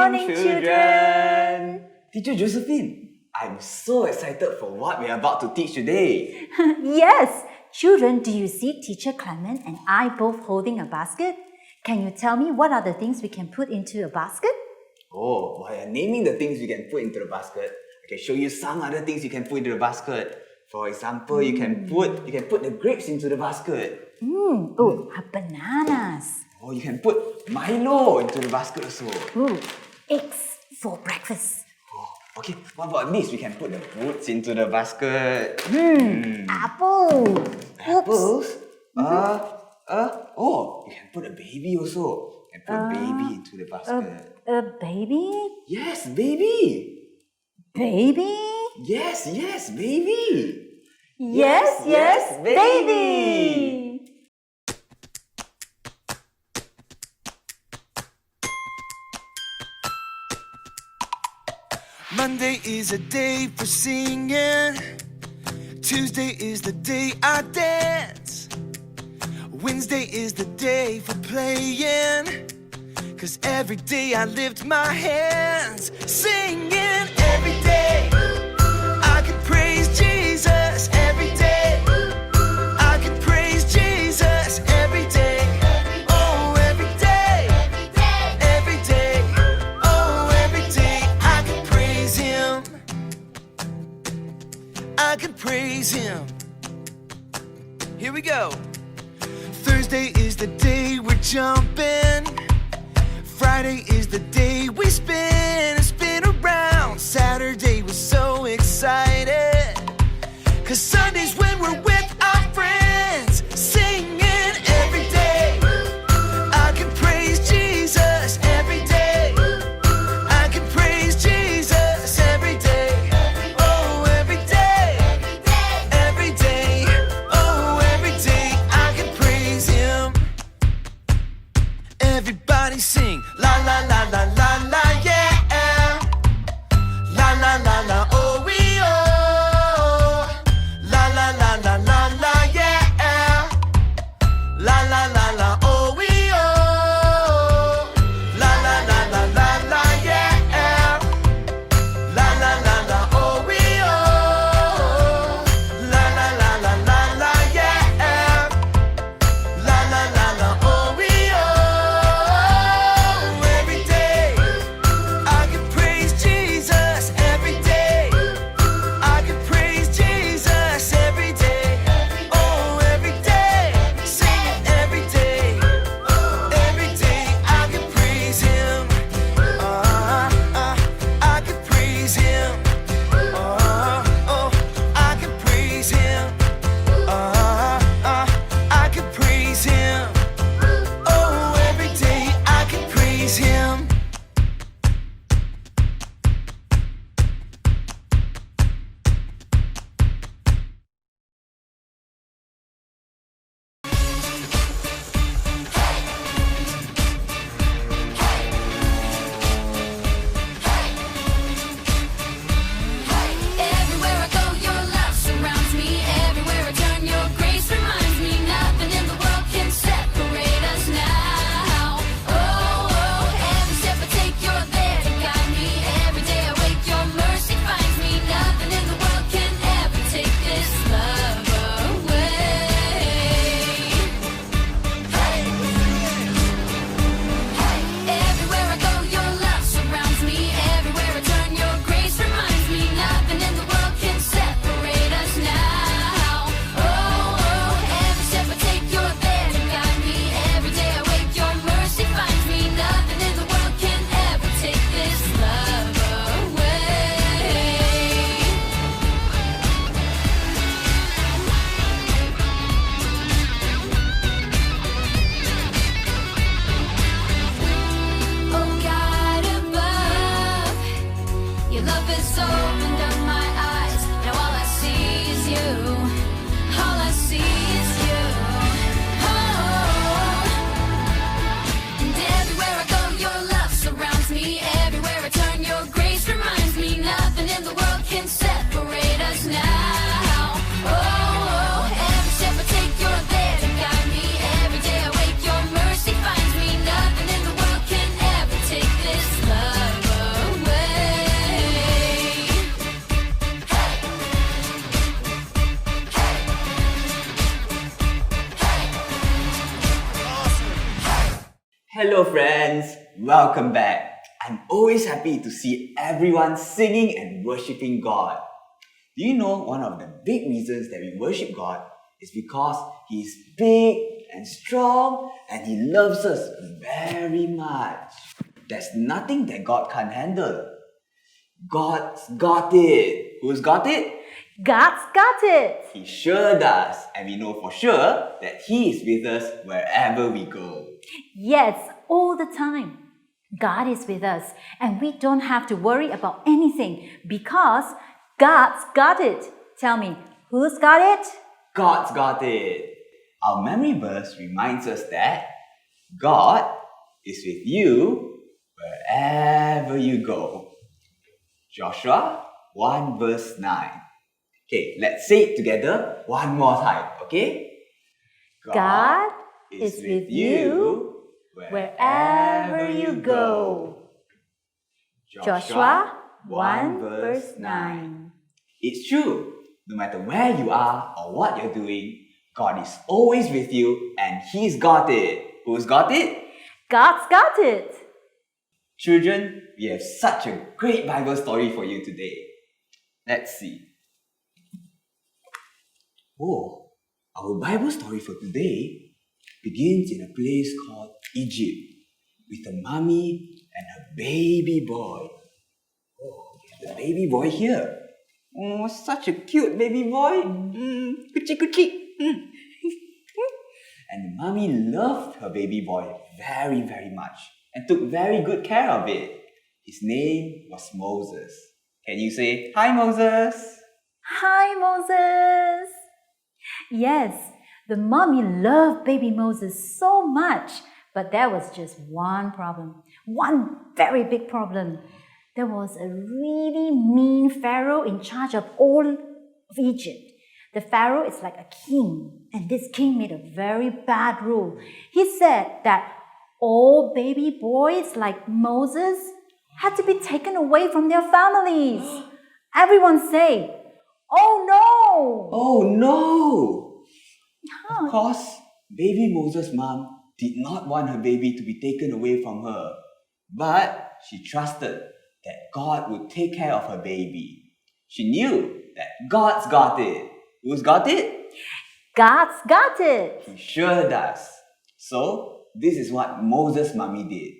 morning, children. Teacher Josephine, I'm so excited for what we are about to teach today. Yes! Children, do you see Teacher Clement and I both holding a basket? Can you tell me what are the things we can put into a basket? Oh, while you're naming the things you can put into the basket, I can show you some other things you can put into the basket. For example, you can put the grapes into the basket. Bananas. Or you can put Milo into the basket also. Eggs for breakfast. Oh, okay, what about this? We can put the fruits into the basket. Apple. Apples? Oh, you can put a baby also. You can put a baby into the basket. A baby? Yes, baby. Baby? Yes, baby. Yes, baby. Monday is a day for singing. Tuesday is the day I dance. Wednesday is the day for playing. 'Cause every day I lift my hands, singing every day. I can praise Jesus every day. I can praise Jesus every day. Oh, every day. Every day. Oh, every day. I can praise Him. I can praise Him. Here we go. Thursday is the day we're jumping. Friday is the day we spin and spin around. Saturday was so excited, 'cause Sunday's when we're with our friends, singing every day. I can praise Jesus every day. I can praise Jesus every day. Oh, every day. Every day. Oh, every day. I can praise Him. Everybody sing la la la la la la, yeah. La la la la, oh we oh. La Hello friends, welcome back. I'm always happy to see everyone singing and worshipping God. Do you know one of the big reasons that we worship God is because He is big and strong and He loves us very much. There's nothing that God can't handle. God's got it. Who's got it? God's got it. He sure does. And we know for sure that He is with us wherever we go. Yes, all the time. God is with us and we don't have to worry about anything because God's got it. Tell me, who's got it? God's got it. Our memory verse reminds us that God is with you wherever you go. Joshua 1 verse 9. Okay, let's say it together one more time, okay? God is with you wherever you go. Joshua 1 verse 9. It's true. No matter where you are or what you're doing, God is always with you and He's got it. Who's got it? God's got it. Children, we have such a great Bible story for you today. Let's see. Oh, our Bible story for today begins in a place called Egypt with a mommy and her baby boy. Oh, the baby boy here. Oh, such a cute baby boy. Kuchi kuchi. And the mommy loved her baby boy very, very much and took very good care of it. His name was Moses. Can you say, "Hi Moses"? Hi, Moses. Yes, the mommy loved baby Moses so much, but there was just one problem. One very big problem. There was a really mean Pharaoh in charge of all of Egypt. The Pharaoh is like a king, and this king made a very bad rule. He said that all baby boys like Moses had to be taken away from their families. Everyone say, "Oh no!" Oh no! Of course, baby Moses' mom did not want her baby to be taken away from her, but she trusted that God would take care of her baby. She knew that God's got it. Who's got it? God's got it. He sure does. So, this is what Moses' mommy did.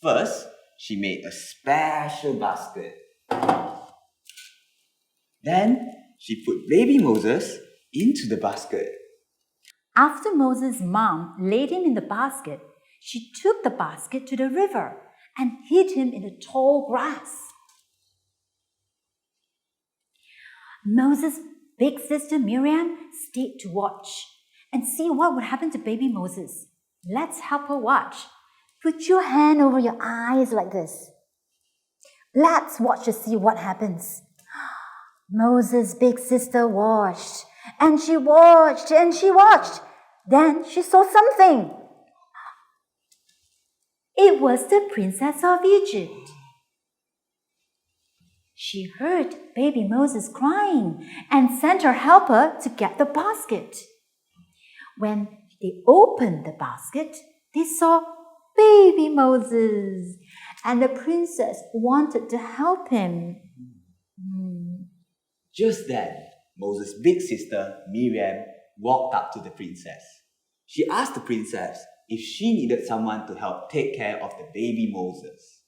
First, she made a special basket. Then, she put baby Moses into the basket. After Moses' mom laid him in the basket, she took the basket to the river and hid him in the tall grass. Moses' big sister Miriam stayed to watch and see what would happen to baby Moses. Let's help her watch. Put your hand over your eyes like this. Let's watch to see what happens. Moses' big sister watched, and she watched, and she watched. Then she saw something. It was the princess of Egypt. She heard baby Moses crying and sent her helper to get the basket. When they opened the basket, they saw baby Moses, and the princess wanted to help him. Just then, Moses' big sister, Miriam, walked up to the princess. She asked the princess if she needed someone to help take care of the baby Moses.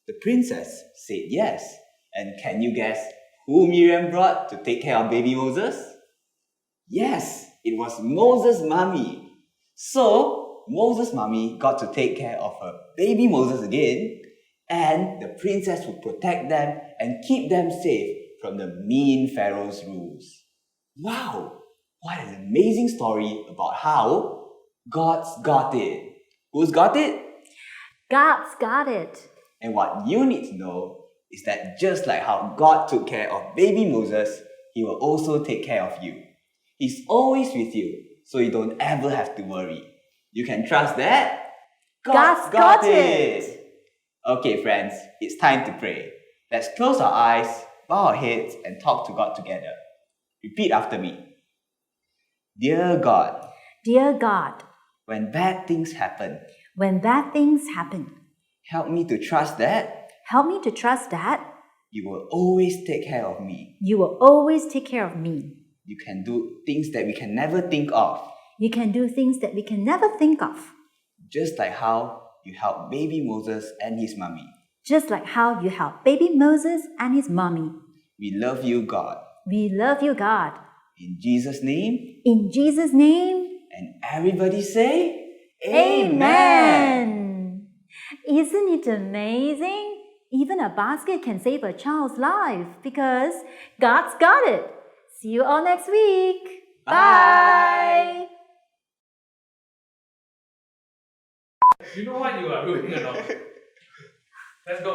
The princess said yes. And can you guess who Miriam brought to take care of baby Moses? Yes, it was Moses' mommy. So, Moses' mommy got to take care of her baby Moses again, and the princess would protect them and keep them safe from the mean Pharaoh's rules. Wow, what an amazing story about how God's got it. Who's got it? God's got it. And what you need to know is that just like how God took care of baby Moses, He will also take care of you. He's always with you, so you don't ever have to worry. You can trust that God's got it. Okay friends, it's time to pray. Let's close our eyes, bow our heads and talk to God together. Repeat after me. Dear God, Dear God, when bad things happen, When bad things happen, Help me to trust that help me to trust that you will always take care of me. you will always take care of me. You can do things that we can never think of, You can do things that we can never think of, just like how you helped baby Moses and his mummy. just like how you helped baby Moses and his mommy. We love you, God. We love you, God. In Jesus' name, In Jesus' name, and everybody say, Amen. Isn't it amazing? Even a basket can save a child's life because God's got it. See you all next week. Bye. You know what you are doing or not? Let's go.